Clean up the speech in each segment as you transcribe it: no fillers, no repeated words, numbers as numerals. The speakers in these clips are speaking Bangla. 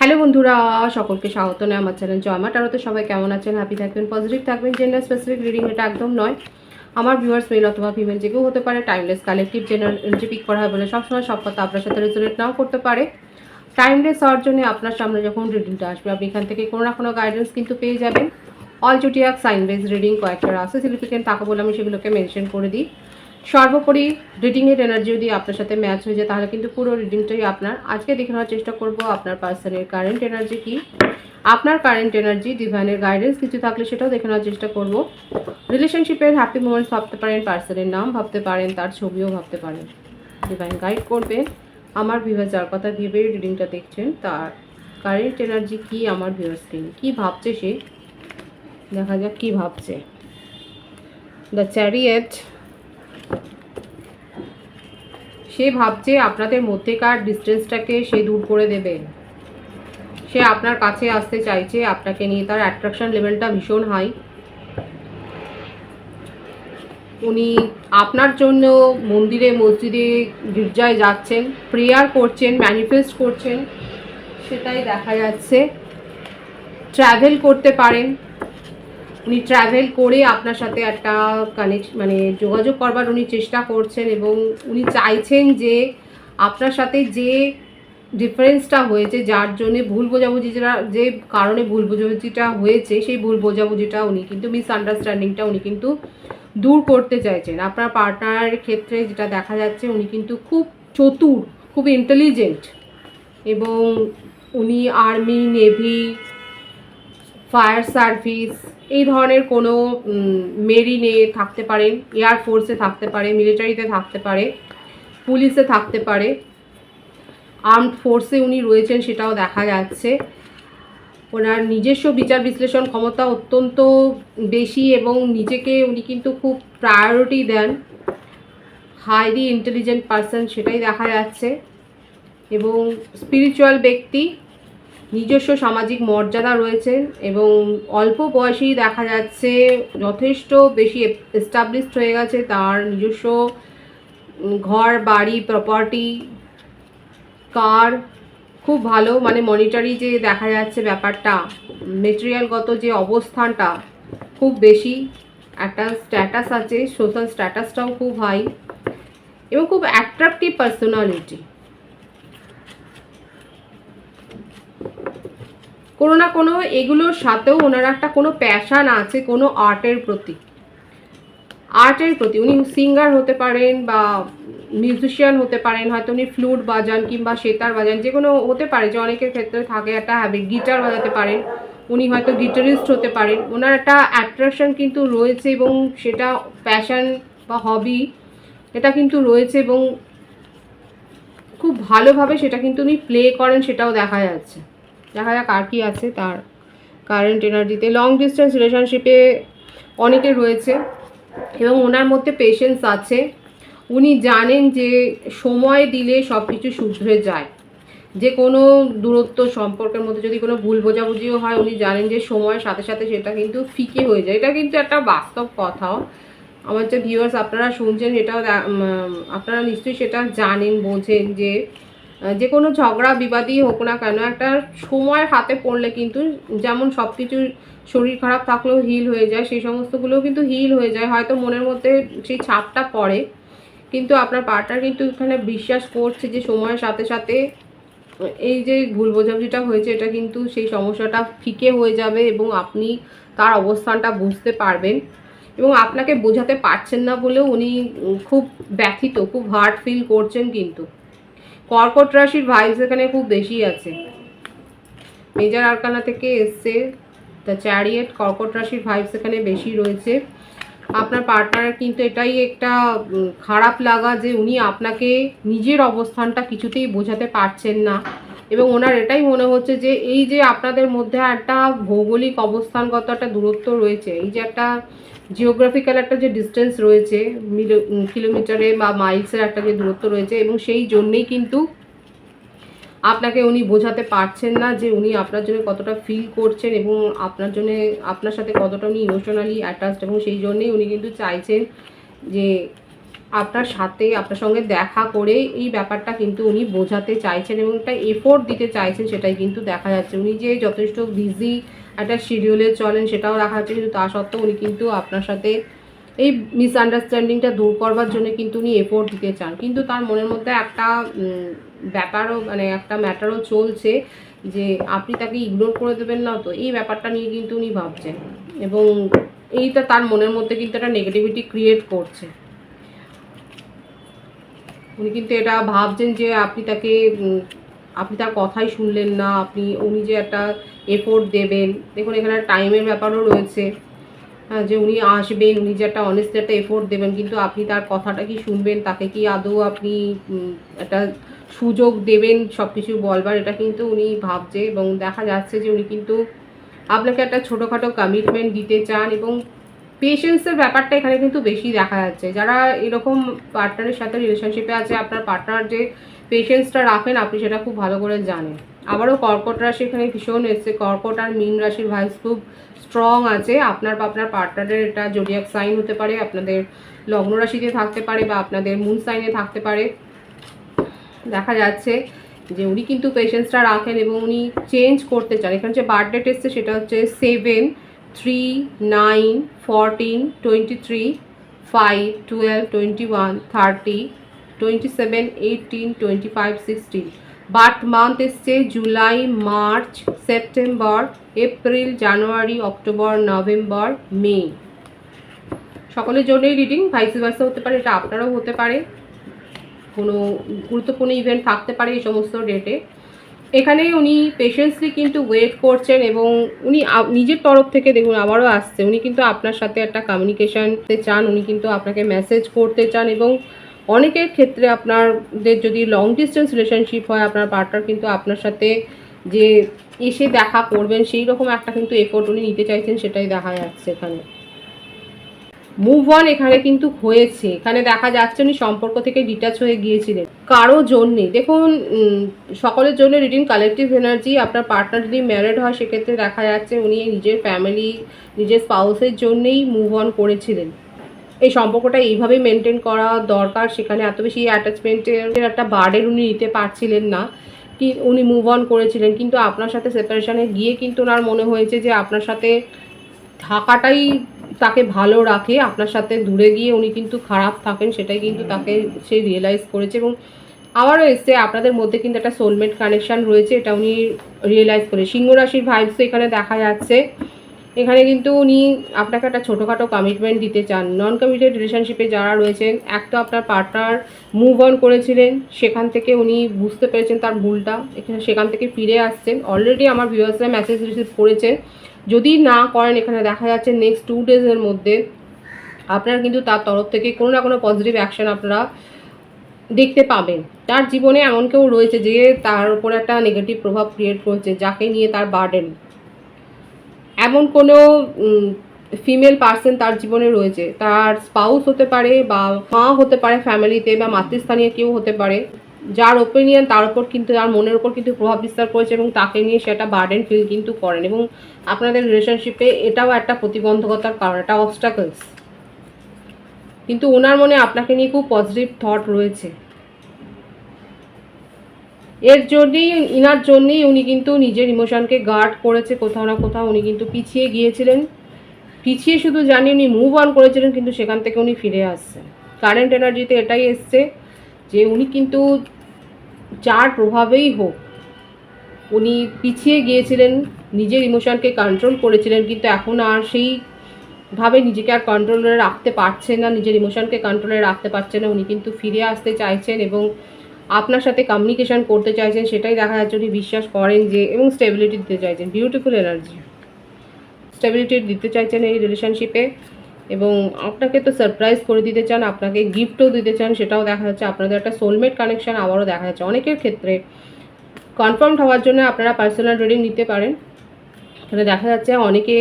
হ্যালো বন্ধুরা, সকলকে স্বাগত নয় আমার চ্যানেল জয়মা টারোতে। সবাই কেমন আছেন? হ্যাপি থাকবেন, পজিটিভ থাকবেন। জেন্ডার স্পেসিফিক রিডিং এটা একদম নয়। আমার ভিউয়ার্স মেল অথবা ফিমেল যে কেউ হতে পারে। Timeless collective general energy pick করা হয় বলে সবসময় সব কথা আপনার সাথে রেজোনেট নাও করতে পারে। টাইমলেস হওয়ার জন্য আপনার সামনে যখন রিডিংটা আসবে আপনি এখান থেকে কোনো না কোনো গাইডেন্স কিন্তু পেয়ে যাবেন। অল জুটিয়াক সাইন বেস রিডিং কয়েকটা আছে সিগনিফিকেন্ট থাকে বলে আমি সেগুলোকে মেনশন করে দিই। সর্বোপরি রিডিংয়ের এনার্জি যদি আপনার সাথে ম্যাচ হয়ে যায় তাহলে কিন্তু পুরো রিডিংটাই আপনার। আজকে দেখে নেওয়ার চেষ্টা করব আপনার পার্সনের কারেন্ট এনার্জি কি, আপনার কারেন্ট এনার্জি, ডিভাইনের গাইডেন্স কিছু থাকলে সেটাও দেখে নেওয়ার চেষ্টা করব। রিলেশনশিপের হ্যাপি মোমেন্টস ভাবতে পারেন, পার্সনের নাম ভাবতে পারেন, তার ছবিও ভাবতে পারেন। ডিভাইন গাইড করবেন আমার ভিউয়ার্স যার কথা ভেবে রিডিংটা দেখছেন তার কারেন্ট এনার্জি কি, আমার ভিউয়ার্সকে কি ভাবছে সে। দেখা যাক কি ভাবছে। দ্য চ্যারিয়েট, সে ভাবছে আপনাদের মধ্যেকার ডিস্টেন্সটাকে সে দূর করে দেবে। সে আপনার কাছে আসতে চাইছে আপনাকে নিয়ে, তার অ্যাট্রাকশন লেভেলটা ভীষণ হাই। উনি আপনার জন্য মন্দিরে, মসজিদে, গির্জায় যাচ্ছেন, প্রেয়ার করছেন, ম্যানিফেস্ট করছেন, সেটাই দেখা যাচ্ছে। ট্রাভেল করতে পারেন, উনি ট্রাভেল করে আপনার সাথে একটা মানে যোগাযোগ করবার উনি চেষ্টা করছেন এবং উনি চাইছেন যে আপনার সাথে যে ডিফারেন্সটা হয়েছে, যার জন্যে ভুল বোঝাবুঝিটা, যে কারণে ভুল বোঝাবুঝিটা হয়েছে, সেই ভুল বোঝাবুঝিটা উনি কিন্তু মিসআন্ডারস্ট্যান্ডিংটা উনি কিন্তু দূর করতে চাইছেন। আপনার পার্টনারের ক্ষেত্রে যেটা দেখা যাচ্ছে উনি কিন্তু খুব চতুর, খুব ইন্টেলিজেন্ট এবং উনি আর্মি, নেভি, ফায়ার সার্ভিস এই ধরনের কোনো মেরিনে থাকতে পারেন, এয়ারফোর্সে থাকতে পারে, মিলিটারিতে থাকতে পারে, পুলিশে থাকতে পারে, আর্মড ফোর্সে উনি রয়েছেন সেটাও দেখা যাচ্ছে। ওনার নিজস্ব বিচার বিশ্লেষণ ক্ষমতা অত্যন্ত বেশি এবং নিজেকে উনি কিন্তু খুব প্রায়োরিটি দেন। হাইলি ইন্টেলিজেন্ট পারসন সেটাই দেখা যাচ্ছে এবং স্পিরিচুয়াল ব্যক্তি, নিজস্ব সামাজিক মর্যাদা রয়েছে এবং অল্প বয়সেই দেখা যাচ্ছে যথেষ্ট বেশি এস্টাবলিশড হয়ে গেছে। তার নিজস্ব ঘর, বাড়ি, প্রপার্টি, কার খুব ভালো, মানে মনিটারি যে দেখা যাচ্ছে ব্যাপারটা, মেটেরিয়ালগত যে অবস্থানটা খুব বেশি, একটা স্ট্যাটাস আছে, সোশ্যাল স্ট্যাটাসটাও খুব হাই এবং খুব অ্যাট্রাকটিভ পার্সোনালিটি। কোনো না কোনো এগুলোর সাথেও ওনার একটা কোনো প্যাশান আছে কোনো আর্টের প্রতি। উনি সিঙ্গার হতে পারেন বা মিউজিশিয়ান হতে পারেন, হয়তো উনি ফ্লুট বাজান কিংবা সেতার বাজান, যে কোনো হতে পারে, যে অনেকের ক্ষেত্রে থাকে একটা হ্যাবিট, গিটার বাজাতে পারেন, উনি হয়তো গিটারিস্ট হতে পারেন। ওনার একটা অ্যাট্রাকশন কিন্তু রয়েছে এবং সেটা প্যাশান বা হবি এটা কিন্তু রয়েছে এবং খুব ভালোভাবে সেটা কিন্তু উনি প্লে করেন, সেটাও দেখা যাচ্ছে। দেখা যাক আর কি আছে তার কারেন্ট এনার্জিতে। লং ডিস্টেন্স রিলেশনশিপে অনেকে রয়েছে এবং ওনার মধ্যে পেশেন্স আছে। উনি জানেন যে সময় দিলে সব কিছু শুধরে যায়। যে কোনো দূরত্ব সম্পর্কের মধ্যে যদি কোনো ভুল বোঝাবুঝিও হয়, উনি জানেন যে সময়ের সাথে সাথে সেটা কিন্তু ফিকে হয়ে যায়। এটা কিন্তু একটা বাস্তব কথাও। আমার যে ভিউয়ার্স আপনারা শুনছেন এটাও আপনারা নিশ্চয়ই সেটা জানেন, বোঝেন যে যে কোনো ঝগড়া বিবাদই হোক না কেন, একটা সময় হাতে পড়লে কিন্তু যেমন সব কিছু শরীর খারাপ থাকলেও হিল হয়ে যায়, সেই সমস্তগুলোও কিন্তু হিল হয়ে যায়। হয়তো মনের মধ্যে সেই ছাপটা পড়ে, কিন্তু আপনার পার্টনার কিন্তু এখানে বিশ্বাস করছে যে সময়ের সাথে সাথে এই যে ভুল বোঝাবুঝিটা হয়েছে এটা কিন্তু সেই সমস্যাটা ফিকে হয়ে যাবে এবং আপনি তার অবস্থানটা বুঝতে পারবেন এবং আপনাকে বোঝাতে পারছেন না বলেও উনি খুব ব্যথিত, খুব হার্ট ফিল করছেন। কিন্তু কর্কট রাশির ভাইবস এখানে খুব বেশি আছে। মেজর আরকানা থেকে এসছে দ্য চ্যারিয়েট, কর্কট রাশির ভাইবস এখানে বেশি রয়েছে। আপনার পার্টনারের কিন্তু এটাই একটা খারাপ লাগা যে উনি আপনাকে নিজের অবস্থানটা কিছুতেই বোঝাতে পারছেন না এবং ওনার এটাই মনে হচ্ছে যে এই যে আপনাদের মধ্যে একটা ভৌগোলিক অবস্থানগত একটা দূরত্ব রয়েছে, এই যে একটা জিওগ্রাফিক্যাল একটা যে ডিস্টেন্স রয়েছে, কিলোমিটারে বা মাইলসের একটা যে দূরত্ব রয়েছে, এবং সেই জন্যেই কিন্তু আপনাকে উনি বোঝাতে পারছেন না যে উনি আপনার জন্য কতটা ফিল করছেন এবং আপনার জন্য, আপনার সাথে কতটা উনি ইমোশনালি অ্যাটাচড, এবং সেই জন্যেই উনি কিন্তু চাইছেন যে আপনার সাথে আপনার সঙ্গে দেখা করে এই ব্যাপারটা কিন্তু উনি বোঝাতে চাইছেন এবং একটা এফোর্ট দিতে চাইছেন, সেটাই কিন্তু দেখা যাচ্ছে। উনি যে যথেষ্ট বিজি একটা শিডিউলে চলেন সেটাও দেখা যাচ্ছে, কিন্তু তা সত্ত্বেও উনি কিন্তু আপনার সাথে এই মিসআন্ডারস্ট্যান্ডিংটা দূর করবার জন্য কিন্তু উনি এফোর্ট দিতে চান। কিন্তু তার মনের মধ্যে একটা ব্যাপারও মানে একটা ম্যাটারও চলছে যে আপনি তাকে ইগনোর করে দেবেন না, তো এই ব্যাপারটা নিয়ে কিন্তু উনি ভাবছেন এবং এইটা তার মনের মধ্যে কিন্তু একটা নেগেটিভিটি ক্রিয়েট করছে। উনি কিন্তু এটা ভাবছেন যে আপনি তার কথাই শুনলেন না, উনি যে একটা এফোর্ট দেবেন, দেখুন এখানে টাইমের ব্যাপারও রয়েছে। হ্যাঁ, যে উনি আসবেন, উনি যে একটা অনেস্ট একটা এফোর্ট দেবেন, কিন্তু আপনি তার কথাটা কি শুনবেন, তাকে কি আদৌ আপনি একটা সুযোগ দেবেন সব কিছু বলবার, এটা কিন্তু উনি ভাবছে। এবং দেখা যাচ্ছে যে উনি কিন্তু আপনাকে একটা ছোটোখাটো কমিটমেন্ট দিতে চান এবং পেশেন্সের ব্যাপারটা এখানে কিন্তু বেশি দেখা যাচ্ছে। যারা এরকম পার্টনারের সাথে রিলেশনশিপে আছে, আপনার পার্টনার যে পেশেন্সটা রাখেন আপনি সেটা খুব ভালো করে জানেন। আবারও কর্কট রাশি এখানে ভীষণ এসছে, কর্কট আর মীন রাশির ভাইস খুব স্ট্রং আছে। আপনার বা আপনার পার্টনারের এটা জোডিয়াক সাইন হতে পারে, আপনাদের লগ্ন রাশিতে থাকতে পারে বা আপনাদের মুন সাইনে থাকতে পারে। দেখা যাচ্ছে যে উনি কিন্তু পেশেন্সটা রাখেন এবং উনি চেঞ্জ করতে চান। এখানে যে বার্থডেট এসছে সেটা হচ্ছে 7, 3, 9, 14, 23, 5, 12, 21, 30, 27, 18, 25, 16। বার্থ মান্থ এসছে জুলাই, মার্চ, সেপ্টেম্বর, এপ্রিল, জানুয়ারি, অক্টোবর, নভেম্বর, মে। সকলের জন্যই রিডিং, ভাইস ভার্সা হতে পারে, এটা আপনারাও হতে পারে, কোনো গুরুত্বপূর্ণ ইভেন্ট থাকতে পারে এই সমস্ত ডেটে। এখানে উনি পেশেন্সলি কিন্তু ওয়েট করছেন এবং উনি নিজের তরফ থেকে দেখুন আবারও আসছে, উনি কিন্তু আপনার সাথে একটা কমিউনিকেশানতে চান, উনি কিন্তু আপনাকে মেসেজ করতে চান এবং অনেকের ক্ষেত্রে আপনাদের যদি লং ডিস্টেন্স রিলেশনশিপ হয়, আপনার পার্টনার কিন্তু আপনার সাথে যে এসে দেখা করবেন সেই রকম একটা কিন্তু এফোর্ট উনি নিতে চাইছেন, সেটাই দেখা যাচ্ছে। এখানে মুভ অন এখানে কিন্তু হয়েছে, এখানে দেখা যাচ্ছে উনি সম্পর্ক থেকে ডিটাচ হয়ে গিয়েছিলেন কারো জন্যে। দেখুন সকলের জন্য রিডিং কালেকটিভ এনার্জি। আপনার পার্টনার যদি ম্যারিড হয় সেক্ষেত্রে দেখা যাচ্ছে উনি নিজের ফ্যামিলি, নিজের স্পাউসের জন্যেই মুভ অন করেছিলেন। এই সম্পর্কটা এইভাবেই মেনটেন করা দরকার, সেখানে এত বেশি অ্যাটাচমেন্টের একটা বার্ডেন উনি নিতে পারছিলেন না, কি উনি মুভ অন করেছিলেন। কিন্তু আপনার সাথে সেপারেশনে গিয়ে কিন্তু ওনার মনে হয়েছে যে আপনার সাথে থাকাটাই তাকে ভালো রাখে, আপনার সাথে দূরে গিয়ে উনি কিন্তু খারাপ থাকেন, সেটাই কিন্তু তাকে সে রিয়েলাইজ করেছে। এবং আবারও এসছে আপনাদের মধ্যে কিন্তু একটা সোলমেট কানেকশান রয়েছে, এটা উনি রিয়েলাইজ করে। সিংহ রাশির ভাইবস এখানে দেখা যাচ্ছে, এখানে কিন্তু উনি আপনাকে একটা ছোটোখাটো কমিটমেন্ট দিতে চান। নন কমিটেড রিলেশনশিপে যারা রয়েছেন, এক তো আপনার পার্টনার মুভ অন করেছিলেন, সেখান থেকে উনি বুঝতে পেরেছেন তার ভুলটা, এখানে সেখান থেকে ফিরে আসছেন। অলরেডি আমার ভিউয়ার্সরা মেসেজ রিসিভ করেছেন, যদি না করেন এখানে দেখা যাচ্ছে নেক্সট 2 ডেজের মধ্যে আপনারা কিন্তু তার তরফ থেকে কোনো না কোনো পজিটিভ অ্যাকশন আপনারা দেখতে পাবেন। তার জীবনে এমন কেউ রয়েছে যে তার উপর একটা নেগেটিভ প্রভাব ক্রিয়েট করছে, যাকে নিয়ে তার বার্ডেন, এমন কোনো ফিমেল পার্সন তার জীবনে রয়েছে, তার স্পাউস হতে পারে বা মা হতে পারে ফ্যামিলিতে, বা মাতৃস্থানীয় কেউ হতে পারে, যার ওপিনিয়ন তার উপর কিন্তু তার মনের উপর কিন্তু প্রভাব বিস্তার করেছে এবং তাকে নিয়ে সেটা বার্ডেন ফিল কিন্তু করেন। এবং আপনাদের রিলেশনশিপে এটাও একটা প্রতিবন্ধকতার কারণ, একটা অবস্টাকলস। কিন্তু ওনার মনে আপনাকে নিয়ে খুব পজিটিভ থট রয়েছে, এর জন্যেই ইনার জন্যেই উনি কিন্তু নিজের ইমোশনকে গার্ড করেছে কোথাও না কোথাও। উনি কিন্তু পিছিয়ে গিয়েছিলেন, পিছিয়ে শুধু জানি উনি মুভ অন করেছিলেন, কিন্তু সেখান থেকে উনি ফিরে আসছেন। কারেন্ট এনার্জিতে এটাই এসছে যে উনি কিন্তু যার প্রভাবেই হোক উনি পিছিয়ে গিয়েছিলেন, নিজের ইমোশনকে কন্ট্রোল করেছিলেন, কিন্তু এখন আর সেইভাবে নিজেকে আর কন্ট্রোলে রাখতে পারছেন না, নিজের ইমোশনকে কন্ট্রোলে রাখতে পারছেন না। উনি কিন্তু ফিরে আসতে চাইছেন এবং আপনার সাথে কমিউনিকেশন করতে চাইছেন, সেটাই দেখা যাচ্ছে। উনি বিশ্বাস করেন যে, এবং স্টেবিলিটি দিতে চাইছেন, বিউটিফুল এনার্জি, স্টেবিলিটি দিতে চাইছেন এই রিলেশনশিপে। এবং আপনাকে তো সারপ্রাইজ করে দিতে চান, আপনাকে গিফটও দিতে চান, সেটাও দেখা যাচ্ছে। আপনাদের একটা সোলমেট কানেকশান আবারও দেখা যাচ্ছে। অনেকের ক্ষেত্রে কনফার্ম হওয়ার জন্য আপনারা পার্সোনাল রিডিং নিতে পারেন। তাহলে দেখা যাচ্ছে অনেকে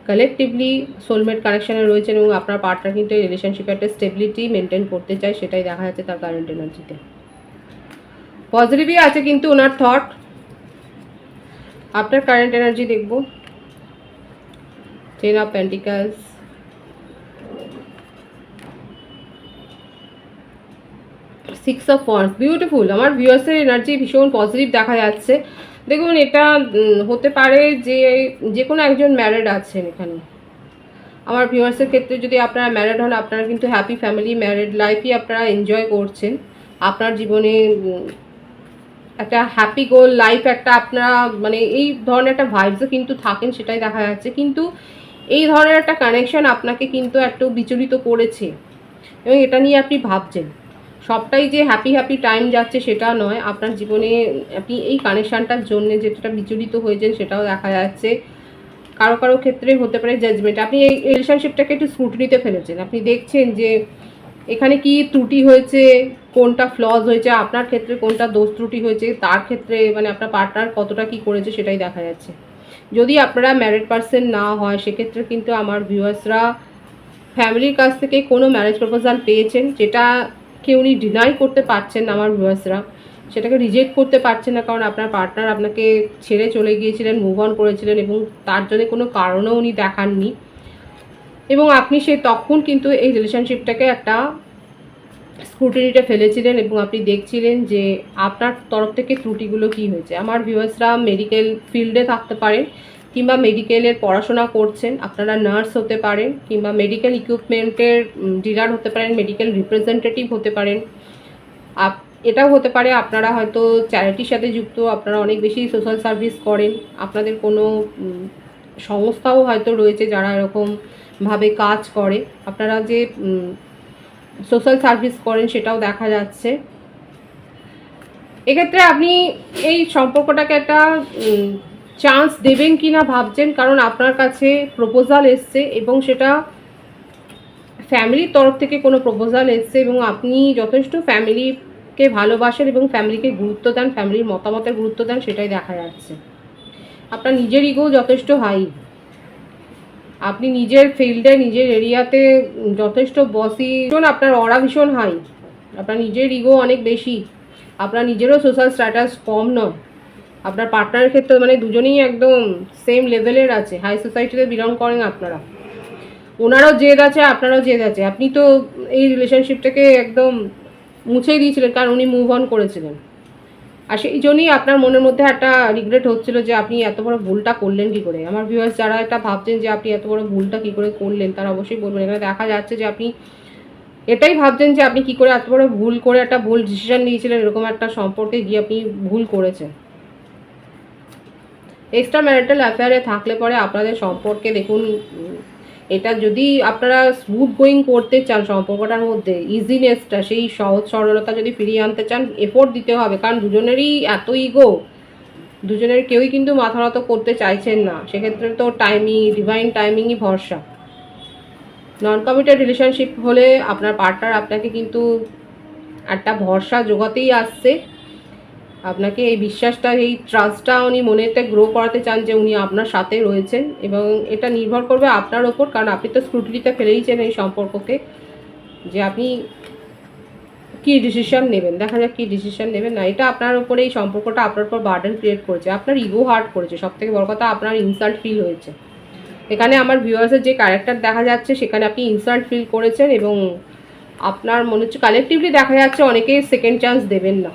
কালেকটিভলি সোলমেট কানেকশানে রয়েছেন এবং আপনার পার্টনার কিন্তু এই রিলেশনশিপে একটা স্টেবিলিটি মেনটেন করতে চায়, সেটাই দেখা যাচ্ছে তার কারেন্ট এনার্জিতে। পজিটিভই আছে কিন্তু ওনার থট। আপনার কারেন্ট এনার্জি দেখব, 10 of pentacles, six of wands, beautiful. আমার ভিউয়ার্সের এনার্জি ভীষণ পজিটিভ দেখা যাচ্ছে। দেখুন এটা হতে পারে যে যে কোনো একজন ম্যারিড আছেন এখানে। আমার ভিউয়ার্সের ক্ষেত্রে যদি আপনারা ম্যারিড হন, আপনারা কিন্তু হ্যাপি ফ্যামিলি ম্যারিড লাইফই আপনারা এনজয় করছেন। আপনার জীবনে একটা হ্যাপি গোল লাইফ একটা আপনারা মানে এই ধরনের একটা ভাইবসও কিন্তু থাকেন, সেটাই দেখা যাচ্ছে। কিন্তু এই ধরনের একটা কানেকশন আপনাকে কিন্তু একটু বিচলিত করেছে এবং এটা নিয়ে আপনি ভাবছেন। সবটাই যে হ্যাপি হ্যাপি টাইম যাচ্ছে সেটা নয়, আপনার জীবনে আপনি এই কানেকশানটার জন্য যেটা বিচলিত হয়েছেন সেটাও দেখা যাচ্ছে। কারো কারো ক্ষেত্রে হতে পারে জাজমেন্ট, আপনি এই রিলেশনশিপটাকে একটু স্ক্রুটিনিতে ফেলেছেন। আপনি দেখছেন যে এখানে কি ত্রুটি হয়েছে, কোনটা ফ্লজ হয়েছে, আপনার ক্ষেত্রে কোনটা দোষ ত্রুটি হয়েছে, তার ক্ষেত্রে মানে আপনার পার্টনার কতটা কি করেছে সেটাই দেখা যাচ্ছে। যদি আপনারা ম্যারিড পারসন না হয় সেক্ষেত্রে কিন্তু আমার ভিউয়ার্সরা ফ্যামিলির কাছ থেকে কোনো ম্যারেজ প্রপোজাল পেয়েছেন, যেটাকে উনি ডিনাই করতে পারছেন না। আমার ভিউয়ার্সরা সেটাকে রিজেক্ট করতে পারছেন না, কারণ আপনার পার্টনার আপনাকে ছেড়ে চলে গিয়েছিলেন, মুভ অন করেছিলেন এবং তার জন্য কোনো কারণও উনি দেখাননি। এবং আপনি তখন কিন্তু এই রিলেশনশিপটাকে একটা স্ক্রুটিনিতে ফেলেছিলেন এবং আপনি দেখছিলেন যে আপনার তরফ থেকে ত্রুটিগুলো কি হয়েছে। আমার ভিউয়ার্সরা মেডিকেল ফিল্ডে থাকতে পারেন কিংবা মেডিকেলের পড়াশোনা করছেন, আপনারা নার্স হতে পারেন কিংবা মেডিকেল ইকুইপমেন্টের ডিলার হতে পারেন, মেডিকেল রিপ্রেজেন্টেটিভ হতে পারেন। এটাও হতে পারে আপনারা হয়তো চ্যারিটির সাথে যুক্ত, আপনারা অনেক বেশি সোশ্যাল সার্ভিস করেন, আপনাদের কোনো সংস্থাও হয়তো রয়েছে যারা এরকমভাবে কাজ করে। আপনারা যে সোশ্যাল সার্ভিস করেন সেটাও দেখা যাচ্ছে। এক্ষেত্রে আপনি এই সম্পর্কটাকে একটা চান্স দেবেন কি না ভাবছেন, কারণ আপনার কাছে প্রপোজাল এসছে এবং সেটা ফ্যামিলির তরফ থেকে কোনো প্রপোজাল এসছে এবং আপনি যথেষ্ট ফ্যামিলিকে ভালোবাসেন এবং ফ্যামিলিকে গুরুত্ব দেন, ফ্যামিলির মতামতের গুরুত্ব দেন, সেটাই দেখা যাচ্ছে। আপনার নিজের ইগো যথেষ্ট হাই, আপনি নিজের ফিল্ডে নিজের এরিয়াতে যথেষ্ট বসি, আপনার অরা ভীষণ হাই, আপনার নিজের ইগো অনেক বেশি, আপনার নিজেরও সোশ্যাল স্ট্যাটাস কম নয়। আপনার পার্টনারের ক্ষেত্রে মানে দুজনেই একদম সেম লেভেলের আছে, হাই সোসাইটিতে বিলং করেন আপনারা। ওনারও জেদ আছে, আপনারও জেদ আছে। আপনি তো এই রিলেশনশিপটাকে একদম মুছেই দিয়েছিলেন কারণ উনি মুভ অন করেছিলেন, আর সেই জন্যই আপনার মনের মধ্যে একটা রিগ্রেট হচ্ছিল যে আপনি এত বড় ভুলটা করলেন কী করে। আমার ভিউয়ার্স যারা এটা ভাবছেন যে আপনি এত বড় ভুলটা কী করে করলেন তারা অবশ্যই বলবেন। এখানে দেখা যাচ্ছে যে আপনি এটাই ভাবছেন যে আপনি কী করে এত বড় ভুল করে একটা ভুল ডিসিশন নিয়েছিলেন, এরকম একটা সম্পর্কে গিয়ে আপনি ভুল করেছেন। এক্সট্রা ম্যারিটাল অ্যাফেয়ারে থাকলে পরে আপনাদের সম্পর্কে দেখুন, এটা যদি আপনারা স্মুথ গোয়িং করতে চান সম্পর্কটার মধ্যে, ইজিনেসটা সেই সহজ সরলতা যদি ফিরিয়ে আনতে চান, এফোর্ট দিতে হবে, কারণ দুজনেরই এত ইগো, দুজনের কেউই কিন্তু মাথা নত করতে চাইছেন না। সেক্ষেত্রে তো ডিভাইন টাইমিংই ভরসা। নন কমিটেড রিলেশনশিপ হলে আপনার পার্টনার আপনাকে কিন্তু একটা ভরসা জোগাতেই আসছে, আপনাকে এই বিশ্বাসটা, এই ট্রাস্টটা উনি মনেতে গ্রো করাতে চান যে উনি আপনার সাথে রয়েছেন, এবং এটা নির্ভর করবে আপনার ওপর, কারণ আপনি তো স্ক্রুটিনিতে ফেলেইছেন এই সম্পর্ককে, যে আপনি কী ডিসিশন নেবেন। দেখা যাক কী ডিসিশন নেবেন না, এটা আপনার ওপরে, এই সম্পর্কটা আপনার উপর বার্ডেন ক্রিয়েট করেছে, আপনার ইগো হার্ট করেছে, সবথেকে বড় কথা আপনার ইনসাল্ট ফিল হয়েছে। এখানে আমার ভিউয়ার্সের যে ক্যারেক্টার দেখা যাচ্ছে সেখানে আপনি ইনসাল্ট ফিল করেছেন এবং আপনার মনে হচ্ছে কালেকটিভলি দেখা যাচ্ছে অনেকেই সেকেন্ড চান্স দেবেন না,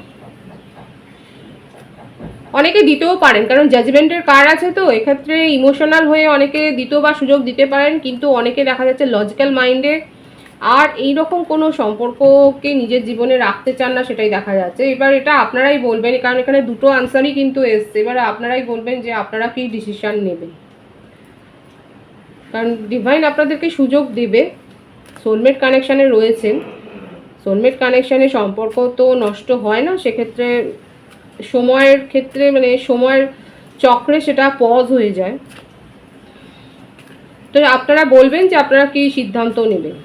অনেকে দিতেও পারেন, কারণ জাজমেন্টের কার্ড আছে তো এক্ষেত্রে ইমোশনাল হয়ে অনেকে দিতেও বা সুযোগ দিতে পারেন, কিন্তু অনেকে দেখা যাচ্ছে লজিক্যাল মাইন্ডে আর এইরকম কোনো সম্পর্ককে নিজের জীবনে রাখতে চান না, সেটাই দেখা যাচ্ছে। এবার এটা আপনারাই বলবেন, কারণ এখানে দুটো আনসারই কিন্তু এসছে, এবার আপনারাই বলবেন যে আপনারা কি ডিসিশন নেবেন, কারণ ডিভাইন আপনাদেরকে সুযোগ দেবে। সোলমেট কানেকশানে রয়েছেন, সোলমেট কানেকশানে সম্পর্ক তো নষ্ট হয় না, সেক্ষেত্রে সময়ের ক্ষেত্রে মানে সময়ের চক্রে সেটা পজ হয়ে যায়। তো আপনারা বলবেন যে আপনারা কি সিদ্ধান্ত নেবেন।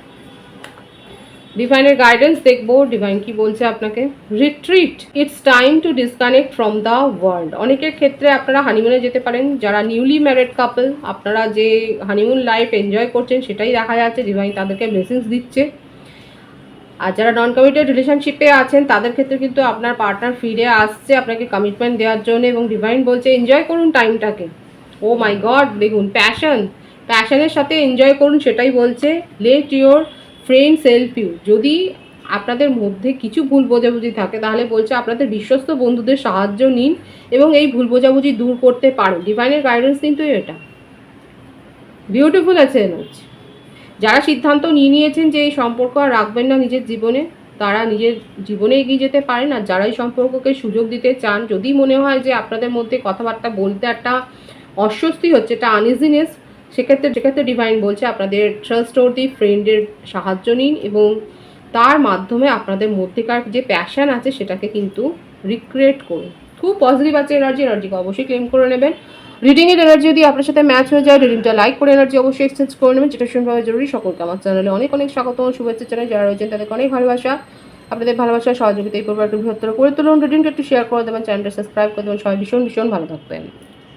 ডিভাইনের গাইডেন্স দেখবো, ডিভাইন কি বলছে আপনাকে। Retreat, it's time to disconnect from the world. অনেকের ক্ষেত্রে আপনারা হানিমুনে যেতে পারেন, যারা নিউলি ম্যারিড কাপল, আপনারা যে হানিমুন লাইফ এনজয় করছেন সেটাই দেখা যাচ্ছে, ডিভাইন তাদেরকে ব্লেসিংস দিচ্ছে। আর যারা নন কমিটেড রিলেশনশিপে আছেন তাদের ক্ষেত্রে কিন্তু আপনার পার্টনার ফিরে আসছে আপনাকে কমিটমেন্ট দেওয়ার জন্য, এবং ডিভাইন বলছে এনজয় করুন টাইমটাকে। ও মাই গড, দেখুন প্যাশনের সাথে এনজয় করুন, সেটাই বলছে। Let your friends help you. যদি আপনাদের মধ্যে কিছু ভুল বোঝাবুঝি থাকে, তাহলে বলছে আপনাদের বিশ্বস্ত বন্ধুদের সাহায্য নিন এবং এই ভুল বোঝাবুঝি দূর করতে পারেন। ডিভাইনের গাইডেন্স কিন্তু এটা বিউটিফুল আছে এনার্জি। যারা সিদ্ধান্ত নিয়েছেন যে এই সম্পর্ক আর রাখবেন না নিজের জীবনে, তারা নিজের জীবনে এগিয়ে যেতে পারেন। আর যারা এই সম্পর্ককে সুযোগ দিতে চান, যদি মনে হয় যে আপনাদের মধ্যে কথাবার্তা বলতে একটা অস্বস্তি হচ্ছে, একটা আনইজিনেস, সেক্ষেত্রে ডিভাইন বলছে আপনাদের ট্রাস্টওয়ার্দি ফ্রেন্ডের সাহায্য নিন এবং তার মাধ্যমে আপনাদের মধ্যেকার যে প্যাশন আছে সেটাকে কিন্তু রিক্রিয়েট করুন। খুব পজিটিভ আছে এনার্জিকে অবশ্যই ক্লেম করে নেবেন। রিডিংয়ের এনার্জি যদি আপনার সাথে ম্যাচ হয়ে যায়, রিডিংটা লাইক করে এনার্জি অবশ্যই এক্সচেঞ্জ করে নেবেন, যেটা শুনভাবে জরুরি। সকলকে আমার চ্যানেলে অনেক অনেক স্বাগত ও শুভেচ্ছা জানাই। যারা রয়েছেন তাদেরকে অনেক ভালোবাসা। আপনাদের ভালোবাসার সহযোগিতা এই পরিবারকে বৃহত্তর করে তুলুন। রিডিংটা একটু শেয়ার করে দেবেন, চ্যানেলটা সাবস্ক্রাইব করে দেবেন। সবাই ভীষণ ভীষণ ভালো থাকবেন।